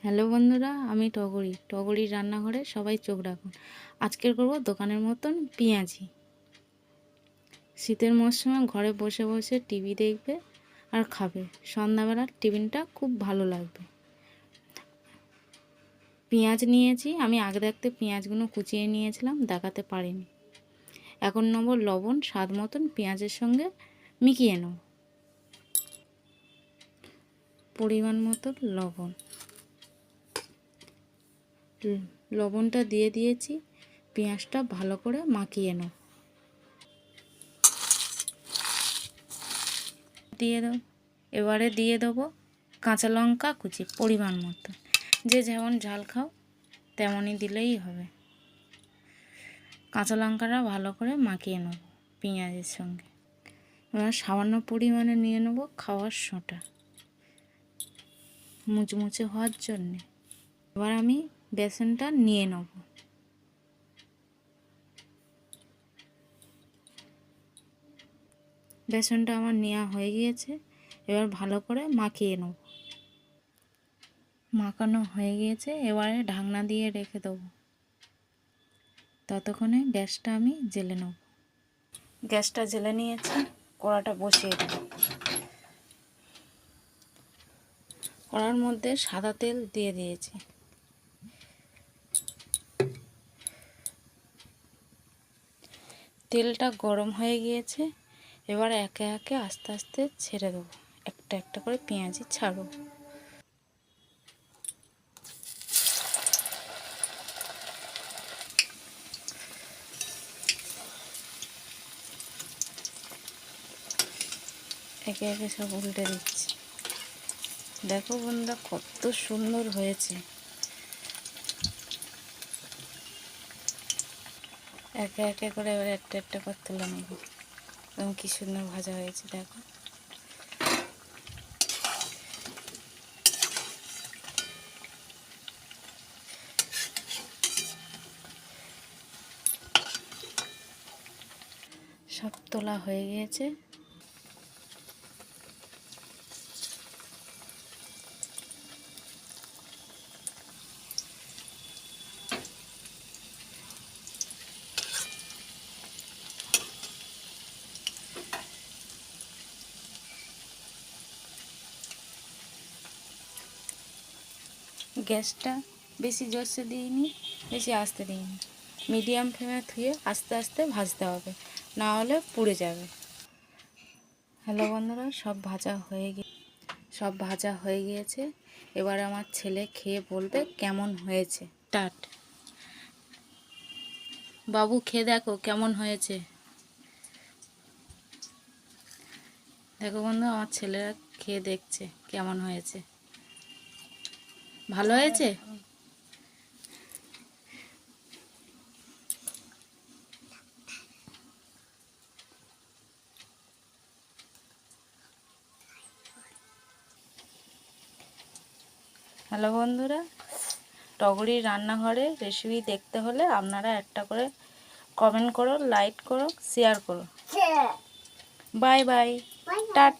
Hello বন্ধুরা, আমি টগরির রান্নাঘরে সবাই চোখ রাখুন। আজকের করব দোকানের মতন পেঁয়াজি। শীতের মরশুমে ঘরে বসে বসে টিভি দেখবে আর খাবে। সন্ধ্যাবেলার টিফিনটা খুব ভালো লাগবে। পেঁয়াজ নিয়েছি, আমি আগে থাকতে পেঁয়াজগুলো কুচিয়ে নিয়েছিলাম, দেখাতে পারিনি। এখন নেব লবণ স্বাদ মতন, পেঁয়াজের সঙ্গে মিশিয়ে নেব। পরিমাণ মতো লবণটা দিয়ে দিয়েছি। পেঁয়াজটা ভালো করে মাখিয়ে নেব। এবারে দিয়ে দেবো কাঁচা লঙ্কা কুচি পরিমাণ মতো। যে যেমন ঝাল খাও তেমনই দিলেই হবে। কাঁচা লঙ্কাটা ভালো করে মাখিয়ে নেব পেঁয়াজের সঙ্গে। এবার সামান্য পরিমাণে নিয়ে নেব খাওয়ার সোঁটা, মুচমুচে হওয়ার জন্যে। এবার আমি বেসনটা নিয়ে নেব। বেসনটা আমার নেওয়া হয়ে গিয়েছে। এবার ভালো করে মাখিয়ে নেব। মাখানো হয়ে গিয়েছে, এবারে ঢাকনা দিয়ে রেখে দেবো। ততক্ষণে গ্যাসটা আমি জ্বেলে নেব। গ্যাসটা জ্বেলে নিয়েছি, কড়াটা বসিয়ে দেব। কড়ার মধ্যে সাদা তেল দিয়ে দিয়েছি। তেলটা গরম হয়ে গিয়েছে। এবার একে একে আস্তে আস্তে ছেড়ে দেবো। একটা একটা করে পেঁয়াজি ছাড়ব। একে একে সব উল্টে দিচ্ছি। দেখো বন্ধুরা, কত সুন্দর হয়েছে। একে একে করে এবার একটা একটা করে তুলে নেব। এবং কি সুন্দর ভাজা হয়েছে দেখো। সব তোলা হয়ে গিয়েছে। গ্যাসটা বেশি জোরসে দিইনি, বেশি আস্তে দিইনি। মিডিয়াম ফ্লেমে থুয়ে আস্তে আস্তে ভাজতে হবে, না হলে পুড়ে যাবে। হ্যালো বন্ধুরা, সব ভাজা হয়ে গিয়েছে। এবার আমার ছেলে খেয়ে বলবে কেমন হয়েছে। বাবু খেয়ে দেখো কেমন হয়েছে। দেখো বন্ধু, আমার ছেলেরা খেয়ে দেখছে কেমন হয়েছে। ভালো হয়েছে? হ্যালো বন্ধুরা, টগরির রান্নাঘরে রেসিপি দেখতে হলে আপনারা একটা করে কমেন্ট করো, লাইক করো, শেয়ার করো। Bye bye, tata.